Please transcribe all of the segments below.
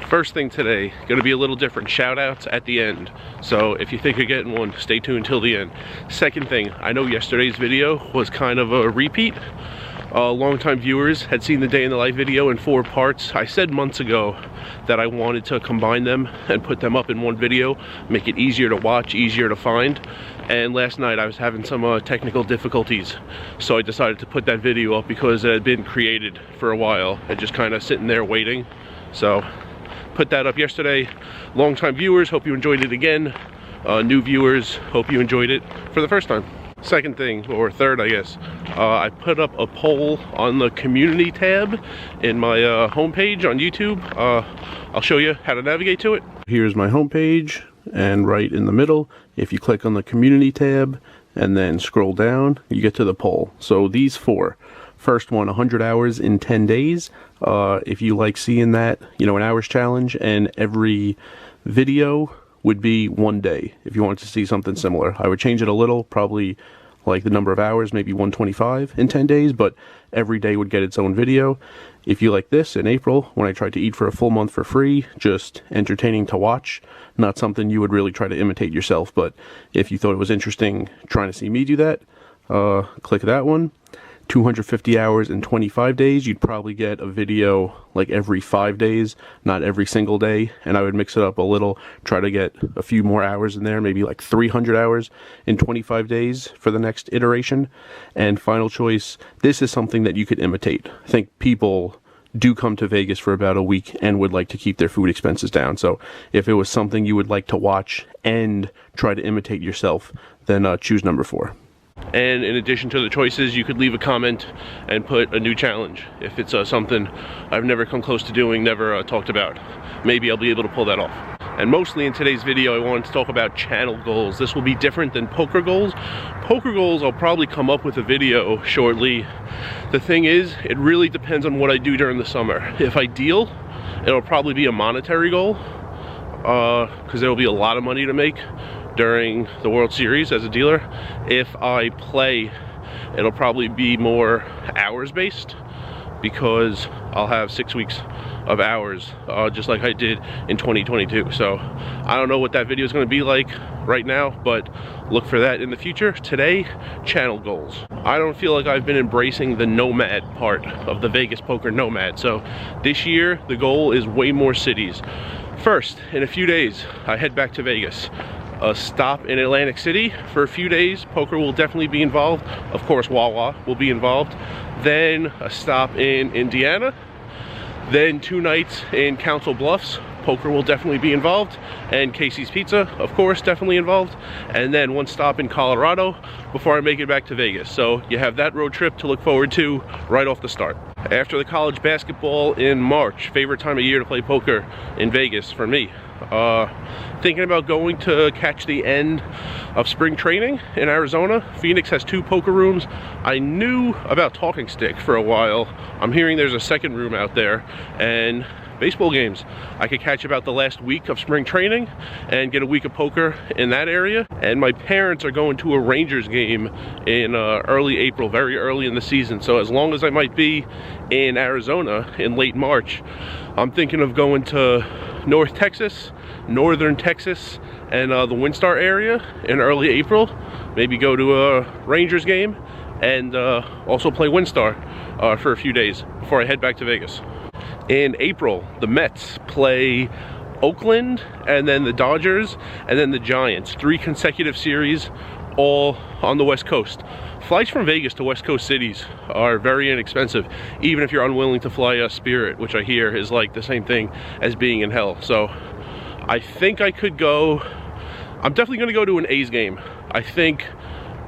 First thing today, gonna be a little different. Shout outs at the end. So if you think you're getting one, stay tuned till the end. Second thing, I know yesterday's video was kind of a repeat. Longtime viewers had seen the day in the life video in 4 parts. I said months ago that I wanted to combine them and put them up in one video, make it easier to watch, easier to find. And last night I was having some technical difficulties, so I decided to put that video up because it had been created for a while and just kind of sitting there waiting. So put that up yesterday. Longtime viewers, hope you enjoyed it again. New viewers, hope you enjoyed it for the first time. Second thing, or third I guess, I put up a poll on the community tab in my homepage on YouTube. I'll show you how to navigate to it. Here's my homepage, and right in the middle, if you click on the community tab and then scroll down, you get to the poll. So these 4. First one, 100 hours in 10 days. If you like seeing that, you know, an hours challenge, and every video would be 1 day if you wanted to see something similar. I would change it a little, probably like the number of hours, maybe 125 in 10 days, but every day would get its own video. If you like this, in April, when I tried to eat for a full month for free, just entertaining to watch, not something you would really try to imitate yourself, but if you thought it was interesting trying to see me do that, click that one. 250 hours in 25 days, you'd probably get a video like every 5 days, not every single day, and I would mix it up a little, try to get a few more hours in there, maybe like 300 hours in 25 days for the next iteration. And final choice, this is something that you could imitate. I think people do come to Vegas for about a week and would like to keep their food expenses down. So if it was something you would like to watch and try to imitate yourself, then choose number 4. And in addition to the choices, you could leave a comment and put a new challenge. If it's something I've never come close to doing, never talked about, maybe I'll be able to pull that off. And mostly in today's video, I wanted to talk about channel goals. This will be different than poker goals. Poker goals, I'll probably come up with a video shortly. The thing is, it really depends on what I do during the summer. If I deal, it'll probably be a monetary goal, because there will be a lot of money to make during the World Series as a dealer. If I play, it'll probably be more hours based, because I'll have 6 weeks of hours, just like I did in 2022. So I don't know what that video is going to be like right now, but look for that in the future. Today, channel goals. I don't feel like I've been embracing the nomad part of the Vegas poker nomad. So this year, the goal is way more cities. First, in a few days, I head back to Vegas. A stop in Atlantic City for a few days. Poker will definitely be involved. Of course, Wawa will be involved. Then a stop in Indiana. Then 2 nights in Council Bluffs. Poker will definitely be involved. And Casey's Pizza, of course, definitely involved. And then 1 stop in Colorado before I make it back to Vegas. So you have that road trip to look forward to right off the start. After the college basketball in March, favorite time of year to play poker in Vegas for me. Thinking about going to catch the end of spring training in Arizona. Phoenix has 2 poker rooms. I knew about Talking Stick for a while. I'm hearing there's a 2nd room out there, and baseball games. I could catch about the last week of spring training and get a week of poker in that area. And my parents are going to a Rangers game in early April, very early in the season. So as long as I might be in Arizona in late March, I'm thinking of going to North Texas, Northern Texas, and the WinStar area in early April. Maybe go to a Rangers game and also play WinStar for a few days before I head back to Vegas. In April, the Mets play Oakland, and then the Dodgers, and then the Giants. 3 consecutive series, all on the West Coast. Flights from Vegas to West Coast cities are very inexpensive, even if you're unwilling to fly Spirit, which I hear is like the same thing as being in hell. So I think I could go. I'm definitely going to go to an A's game. I think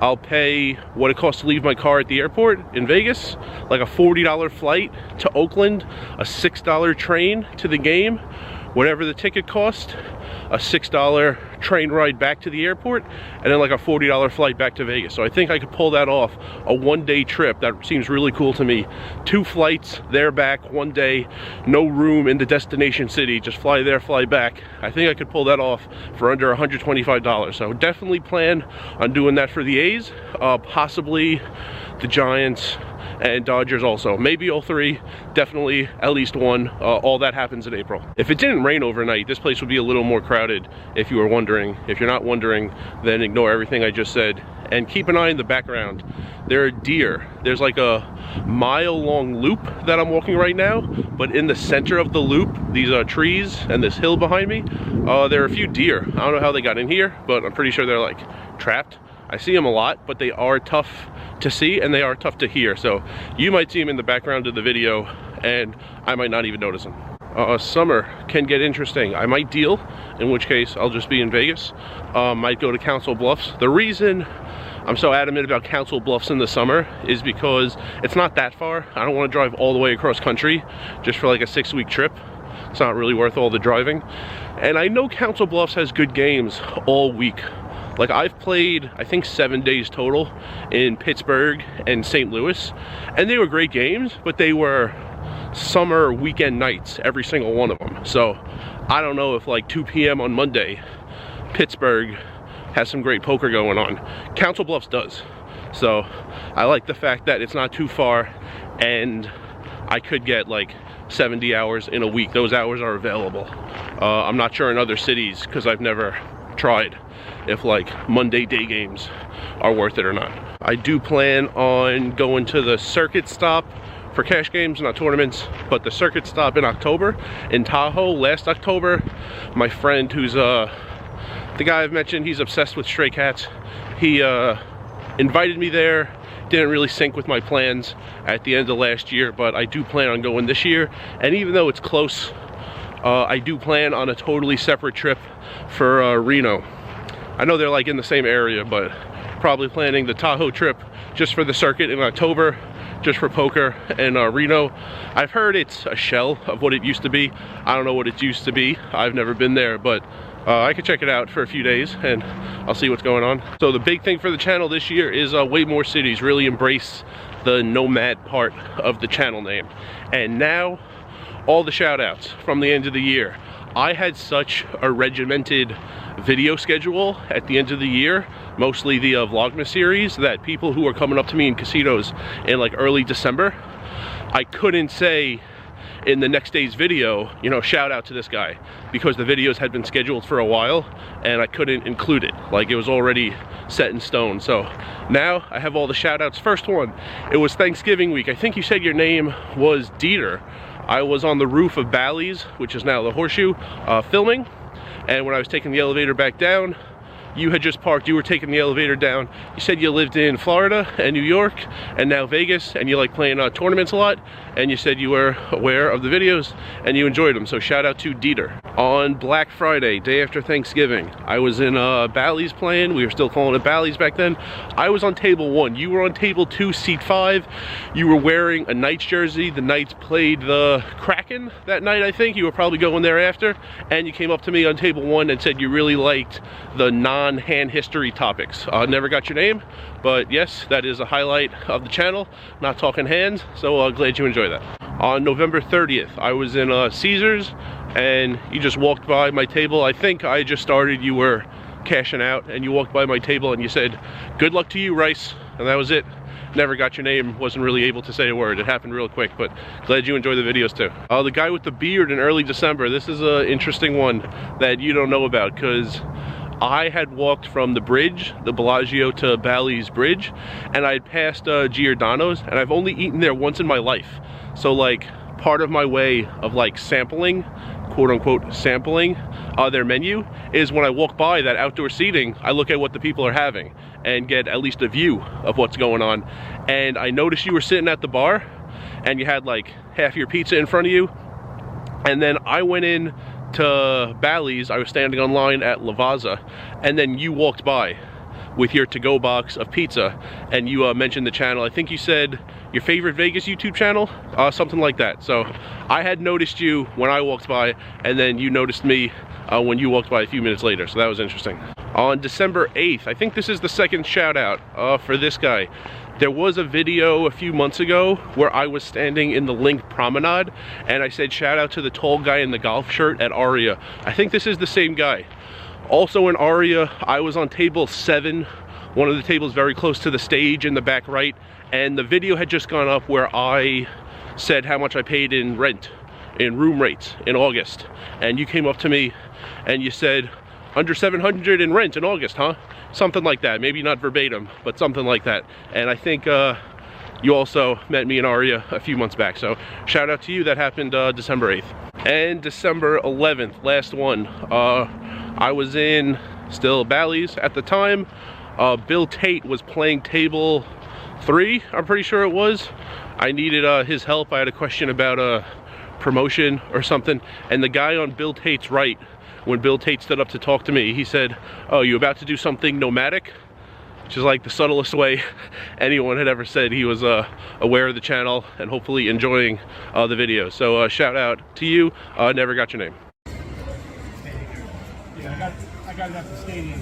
I'll pay what it costs to leave my car at the airport in Vegas, like a $40 flight to Oakland, a $6 train to the game, whatever the ticket cost, a $6 train ride back to the airport, and then like a $40 flight back to Vegas. So I think I could pull that off, a 1-day trip. That seems really cool to me. 2 flights there, back, 1 day, no room in the destination city, just fly there, fly back. I think I could pull that off for under $125. So definitely plan on doing that for the A's, possibly the Giants. and Dodgers also. Maybe all three, definitely at least one. All that happens in April. If it didn't rain overnight, this place would be a little more crowded, if you were wondering. If you're not wondering, then ignore everything I just said. And keep an eye in the background. There are deer. There's like a mile-long loop that I'm walking right now, but in the center of the loop, these trees and this hill behind me, there are a few deer. I don't know how they got in here, but I'm pretty sure they're like trapped. I see them a lot, but they are tough to see and they are tough to hear. So you might see them in the background of the video and I might not even notice them. Summer can get interesting. I might deal, in which case I'll just be in Vegas. Might go to Council Bluffs. The reason I'm so adamant about Council Bluffs in the summer is because it's not that far. I don't want to drive all the way across country just for like a 6-week trip. It's not really worth all the driving. And I know Council Bluffs has good games all week. Like I've played, I think 7 days total in Pittsburgh and St. Louis, and they were great games, but they were summer weekend nights, every single one of them. So I don't know if like 2 p.m. on Monday, Pittsburgh has some great poker going on. Council Bluffs does. So I like the fact that it's not too far and I could get like 70 hours in a week. Those hours are available. I'm not sure in other cities because I've never tried if like Monday day games are worth it or not. I do plan on going to the circuit stop for cash games, not tournaments, but the circuit stop in October in Tahoe. Last October, my friend who's the guy I've mentioned, he's obsessed with stray cats. He invited me there. Didn't really sync with my plans at the end of last year, but I do plan on going this year. And even though it's close, I do plan on a totally separate trip for Reno. I know they're like in the same area, but probably planning the Tahoe trip just for the circuit in October, just for poker and Reno. I've heard it's a shell of what it used to be. I don't know what it used to be. I've never been there, but I could check it out for a few days and I'll see what's going on. So the big thing for the channel this year is way more cities. Really embrace the nomad part of the channel name. And now all the shout outs from the end of the year. I had such a regimented video schedule at the end of the year, mostly the Vlogmas series, that people who were coming up to me in casinos in like early December, I couldn't say in the next day's video, you know, shout out to this guy, because the videos had been scheduled for a while and I couldn't include it. Like it was already set in stone. So now I have all the shout outs. First one, it was Thanksgiving week. I think you said your name was Dieter. I was on the roof of Bally's, which is now the Horseshoe, filming. And when I was taking the elevator back down, you had just parked, you were taking the elevator down. You said you lived in Florida and New York and now Vegas, and you like playing tournaments a lot, and you said you were aware of the videos and you enjoyed them. So shout out to Dieter. On Black Friday, day after Thanksgiving, I was in Bally's playing. We were still calling it Bally's back then. I was on table 1. You were on table 2, seat 5. You were wearing a Knights jersey. The Knights played the Kraken that night, I think. You were probably going there after, and you came up to me on table 1 and said you really liked the non-hand history topics. Never got your name, but yes, that is a highlight of the channel, not talking hands, so glad you enjoy that. On November 30th, I was in Caesars, and you just walked by my table. I think I just started, you were cashing out, and you walked by my table and you said, "Good luck to you, Rice," and that was it. Never got your name, wasn't really able to say a word. It happened real quick, but glad you enjoy the videos too. The guy with the beard in early December, this is an interesting one that you don't know about, because I had walked from the bridge, the Bellagio to Bally's Bridge, and I had passed Giordano's, and I've only eaten there once in my life. So like part of my way of like sampling, quote unquote sampling, their menu is when I walk by that outdoor seating, I look at what the people are having and get at least a view of what's going on. And I noticed you were sitting at the bar and you had like half your pizza in front of you. And then I went in to Bally's, I was standing online at Lavazza, and then you walked by with your to-go box of pizza, and you mentioned the channel. I think you said your favorite Vegas YouTube channel, something like that. So I had noticed you when I walked by, and then you noticed me when you walked by a few minutes later, so that was interesting. On December 8th, I think this is the second shout out for this guy. There was a video a few months ago where I was standing in the Link Promenade and I said shout out to the tall guy in the golf shirt at Aria. I think this is the same guy. Also in Aria, I was on table 7 one of the tables very close to the stage in the back right, and the video had just gone up where I said how much I paid in rent, in room rates in August, and you came up to me and you said under 700 in rent in August, huh? Something like that, maybe not verbatim, but something like that. And I think you also met me in Aria a few months back, so shout out to you. That happened December 8th. And December 11th, last one, I was in still Bally's at the time. Bill Tate was playing table 3, I'm pretty sure it was. I needed his help. I had a question about a promotion or something, and the guy on Bill Tate's right, when Bill Tate stood up to talk to me, he said, "Oh, you about to do something nomadic?" Which is like the subtlest way anyone had ever said he was aware of the channel and hopefully enjoying the video. So shout out to you. Never got your name. Yeah, I got it at the stadium.